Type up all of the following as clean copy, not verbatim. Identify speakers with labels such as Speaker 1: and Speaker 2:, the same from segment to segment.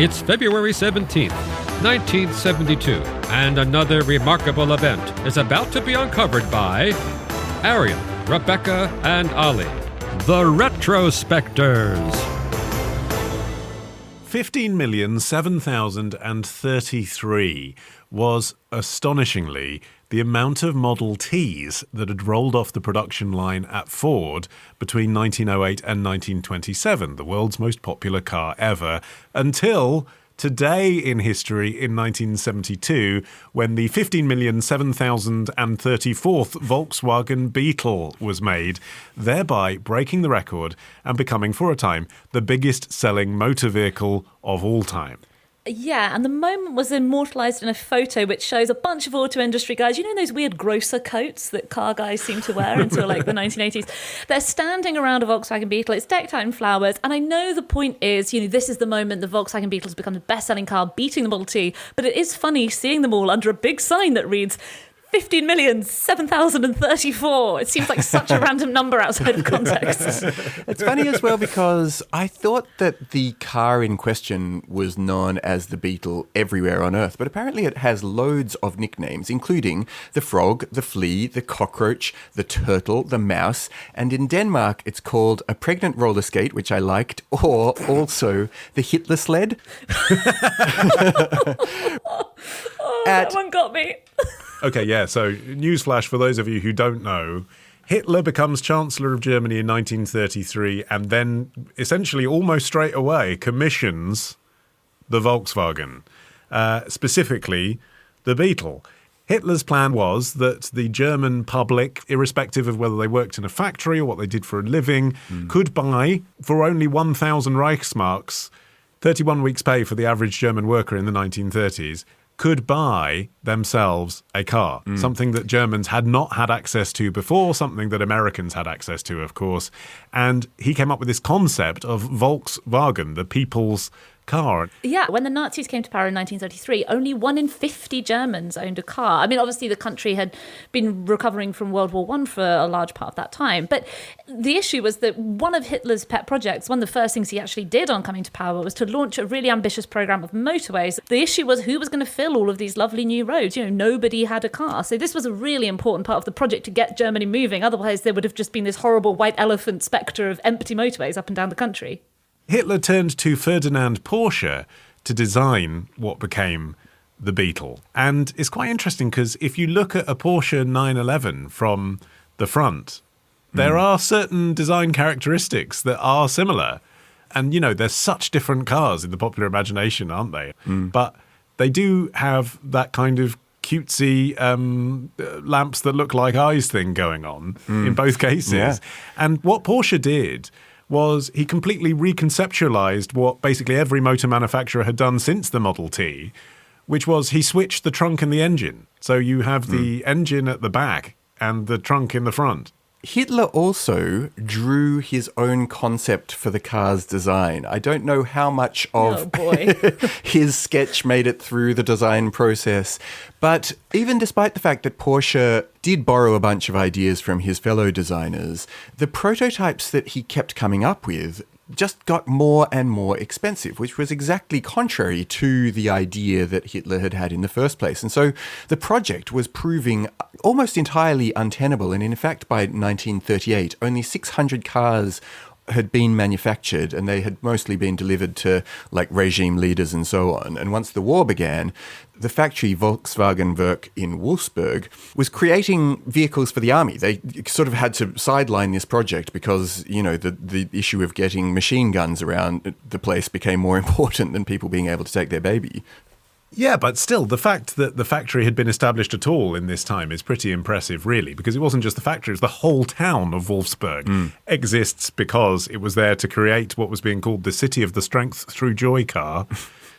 Speaker 1: It's February 17th, 1972, and another remarkable event is about to be uncovered by Arion, Rebecca, and Olly, the Retrospectors.
Speaker 2: 15,007,033 was, astonishingly, the amount of Model Ts that had rolled off the production line at Ford between 1908 and 1927, the world's most popular car ever, until today in history in 1972, when the 15,007,034th Volkswagen Beetle was made, thereby breaking the record and becoming, for a time, the biggest selling motor vehicle of all time.
Speaker 3: Yeah, and the moment was immortalised in a photo which shows a bunch of auto industry guys, you know those weird grocer coats that car guys seem to wear until like the 1980s? They're standing around a Volkswagen Beetle, it's decked out in flowers, and I know the point is, this is the moment the Volkswagen Beetle has become the best-selling car, beating the Model T, but it is funny seeing them all under a big sign that reads 15,007,034. It seems like such a random number outside of context.
Speaker 4: It's funny as well because I thought that the car in question was known as the Beetle everywhere on Earth, but apparently it has loads of nicknames, including the frog, the flea, the cockroach, the turtle, the mouse, and in Denmark it's called a pregnant roller skate, which I liked, or also the Hitler sled.
Speaker 3: That one got me.
Speaker 2: Okay, yeah, so newsflash for those of you who don't know, Hitler becomes Chancellor of Germany in 1933 and then essentially almost straight away commissions the Volkswagen, specifically the Beetle. Hitler's plan was that the German public, irrespective of whether they worked in a factory or what they did for a living, could buy, for only 1,000 Reichsmarks, 31 weeks' pay for the average German worker in the 1930s, could buy themselves a car, something that Germans had not had access to before, something that Americans had access to, of course. And he came up with this concept of Volkswagen, the people's car.
Speaker 3: Yeah, when the Nazis came to power in 1933, only 1 in 50 Germans owned a car. I mean, obviously the country had been recovering from World War I for a large part of that time. But the issue was that one of Hitler's pet projects, one of the first things he actually did on coming to power, was to launch a really ambitious program of motorways. The issue was who was going to fill all of these lovely new roads. Nobody had a car. So this was a really important part of the project to get Germany moving. Otherwise, there would have just been this horrible white elephant spectre of empty motorways up and down the country.
Speaker 2: Hitler turned to Ferdinand Porsche to design what became the Beetle. And it's quite interesting because if you look at a Porsche 911 from the front, there are certain design characteristics that are similar. And, there's such different cars in the popular imagination, aren't they? But they do have that kind of cutesy lamps that look like eyes thing going on in both cases. Yeah. And what Porsche did was he completely reconceptualized what basically every motor manufacturer had done since the Model T, which was he switched the trunk and the engine. So you have the engine at the back and the trunk in the front.
Speaker 4: Hitler also drew his own concept for the car's design. I don't know how much of his sketch made it through the design process, but even despite the fact that Porsche did borrow a bunch of ideas from his fellow designers, the prototypes that he kept coming up with just got more and more expensive, which was exactly contrary to the idea that Hitler had had in the first place. And so the project was proving almost entirely untenable. And in fact, by 1938, only 600 cars had been manufactured, and they had mostly been delivered to regime leaders and so on. And once the war began, the factory Volkswagen Werk in Wolfsburg was creating vehicles for the army. They sort of had to sideline this project because, the issue of getting machine guns around the place became more important than people being able to take their baby.
Speaker 2: Yeah, but still, the fact that the factory had been established at all in this time is pretty impressive, really, because it wasn't just the factory, it was the whole town of Wolfsburg exists because it was there to create what was being called the City of the Strength Through Joy car.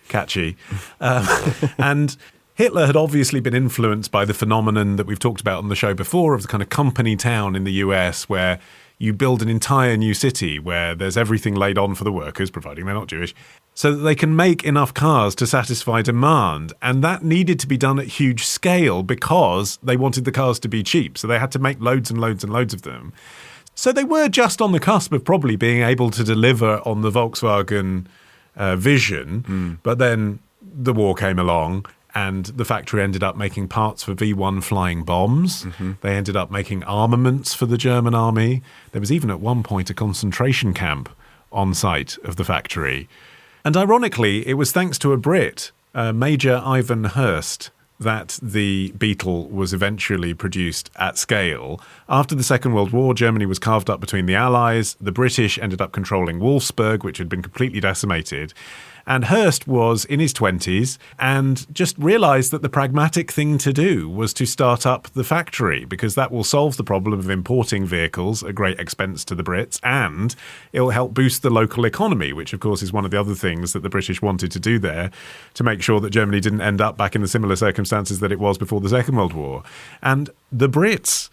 Speaker 2: Catchy. And Hitler had obviously been influenced by the phenomenon that we've talked about on the show before of the kind of company town in the US where you build an entire new city where there's everything laid on for the workers, providing they're not Jewish, so that they can make enough cars to satisfy demand. And that needed to be done at huge scale because they wanted the cars to be cheap. So they had to make loads and loads and loads of them. So they were just on the cusp of probably being able to deliver on the Volkswagen vision. But then the war came along, and the factory ended up making parts for V-1 flying bombs. They ended up making armaments for the German army. There was even at one point a concentration camp on site of the factory. And ironically, it was thanks to a Brit, Major Ivan Hurst, that the Beetle was eventually produced at scale. After the Second World War, Germany was carved up between the Allies. The British ended up controlling Wolfsburg, which had been completely decimated. And Hurst was in his 20s and just realised that the pragmatic thing to do was to start up the factory, because that will solve the problem of importing vehicles at great expense to the Brits, and it will help boost the local economy, which of course is one of the other things that the British wanted to do there to make sure that Germany didn't end up back in the similar circumstances that it was before the Second World War. And the Brits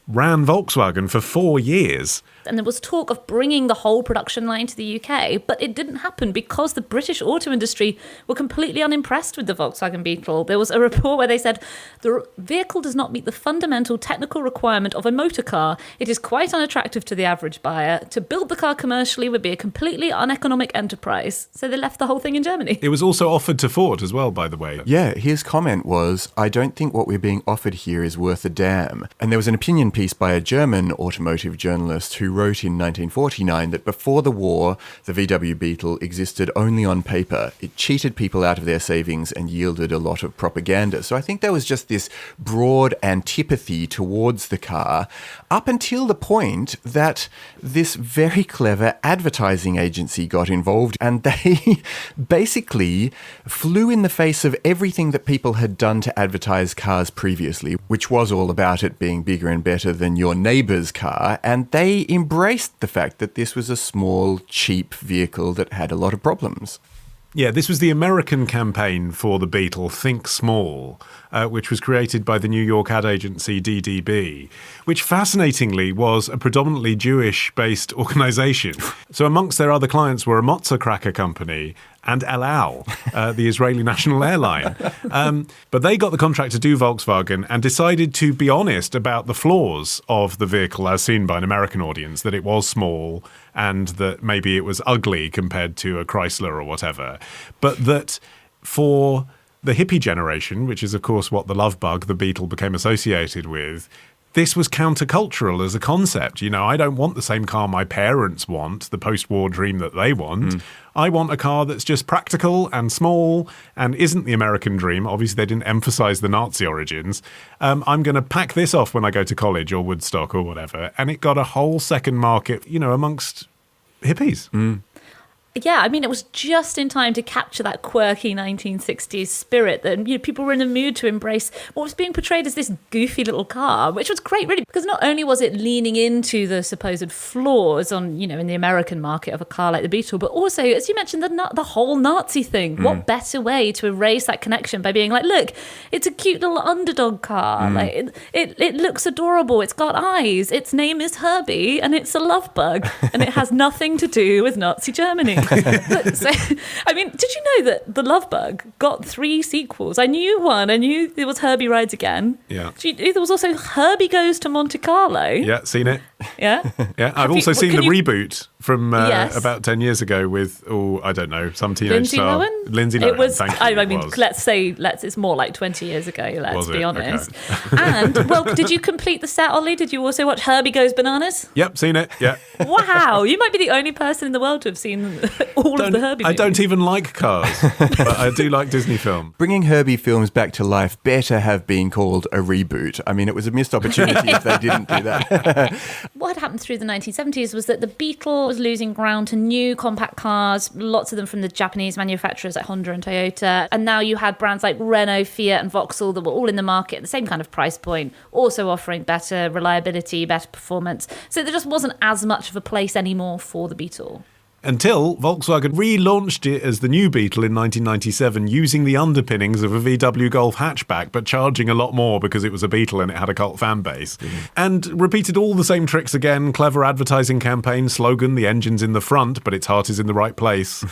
Speaker 2: ran Volkswagen for 4 years.
Speaker 3: And there was talk of bringing the whole production line to the UK, but it didn't happen because the British auto industry were completely unimpressed with the Volkswagen Beetle. There was a report where they said, the vehicle does not meet the fundamental technical requirement of a motor car. It is quite unattractive to the average buyer. To build the car commercially would be a completely uneconomic enterprise. So they left the whole thing in Germany.
Speaker 2: It was also offered to Ford as well, by the way.
Speaker 4: Yeah, his comment was, I don't think what we're being offered here is worth a damn. And there was an opinion piece by a German automotive journalist who wrote in 1949 that before the war, the VW Beetle existed only on paper. It cheated people out of their savings and yielded a lot of propaganda. So I think there was just this broad antipathy towards the car up until the point that this very clever advertising agency got involved, and they basically flew in the face of everything that people had done to advertise cars previously, which was all about it being bigger and better than your neighbour's car, and they embraced the fact that this was a small, cheap vehicle that had a lot of problems.
Speaker 2: Yeah, this was the American campaign for the Beetle, Think Small, which was created by the New York ad agency DDB, which fascinatingly was a predominantly Jewish-based organisation. So amongst their other clients were a Mozza cracker company and El Al, the Israeli national airline. But they got the contract to do Volkswagen and decided to be honest about the flaws of the vehicle as seen by an American audience, that it was small and that maybe it was ugly compared to a Chrysler or whatever. But that for the hippie generation, which is of course what the love bug, the Beetle, became associated with, this was countercultural as a concept. You know, I don't want the same car my parents want, the post-war dream that they want. I want a car that's just practical and small and isn't the American dream. Obviously, they didn't emphasize the Nazi origins. I'm going to pack this off when I go to college or Woodstock or whatever. And it got a whole second market, you know, amongst hippies.
Speaker 3: Yeah, I mean, it was just in time to capture that quirky 1960s spirit that, you know, people were in the mood to embrace what was being portrayed as this goofy little car, which was great, really, because not only was it leaning into the supposed flaws on, you know, in the American market of a car like the Beetle, but also, as you mentioned, the whole Nazi thing. What better way to erase that connection by being like, look, it's a cute little underdog car. Like it looks adorable. It's got eyes. Its name is Herbie, and it's a love bug, and it has nothing to do with Nazi Germany. So, I mean, did you know that The Love Bug got 3 sequels? I knew one. I knew there was Herbie Rides Again.
Speaker 2: Yeah.
Speaker 3: There was also Herbie Goes to Monte Carlo.
Speaker 2: Yeah, seen it.
Speaker 3: Yeah?
Speaker 2: Yeah, I've also seen the reboot from about 10 years ago with, I don't know, some teenage
Speaker 3: Lindsay
Speaker 2: star.
Speaker 3: Lohan?
Speaker 2: Lindsay Lohan,
Speaker 3: It was,
Speaker 2: thank you,
Speaker 3: I mean,
Speaker 2: was.
Speaker 3: it's more like 20 years ago, let's be honest.
Speaker 2: Okay.
Speaker 3: And, well, did you complete the set, Ollie? Did you also watch Herbie Goes Bananas?
Speaker 2: Yep, seen it, yeah.
Speaker 3: Wow, you might be the only person in the world to have seen all of the Herbie movies.
Speaker 2: I don't even like cars, but I do like Disney film.
Speaker 4: Bringing Herbie films back to life better have been called a reboot. I mean, it was a missed opportunity if they didn't do that.
Speaker 3: What had happened through the 1970s was that the Beetle was losing ground to new compact cars, lots of them from the Japanese manufacturers like Honda and Toyota. And now you had brands like Renault, Fiat and Vauxhall that were all in the market at the same kind of price point, also offering better reliability, better performance. So there just wasn't as much of a place anymore for the Beetle.
Speaker 2: Until Volkswagen relaunched it as the new Beetle in 1997 using the underpinnings of a VW Golf hatchback, but charging a lot more because it was a Beetle and it had a cult fan base. And repeated all the same tricks again, clever advertising campaign, slogan, the engine's in the front, but its heart is in the right place.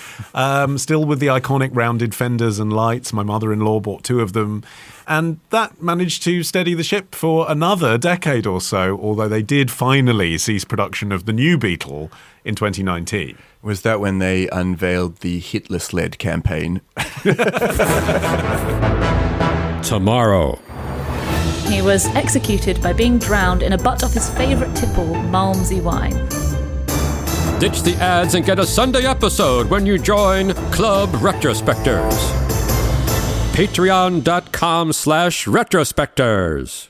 Speaker 2: Still with the iconic rounded fenders and lights. My mother-in-law bought 2 of them. And that managed to steady the ship for another decade or so, although they did finally cease production of the new Beetle in 2019.
Speaker 4: Was that when they unveiled the Hitler-led campaign?
Speaker 1: Tomorrow.
Speaker 3: He was executed by being drowned in a butt of his favourite tipple, Malmsey wine.
Speaker 1: Ditch the ads and get a Sunday episode when you join Club Retrospectors. Patreon.com/Retrospectors.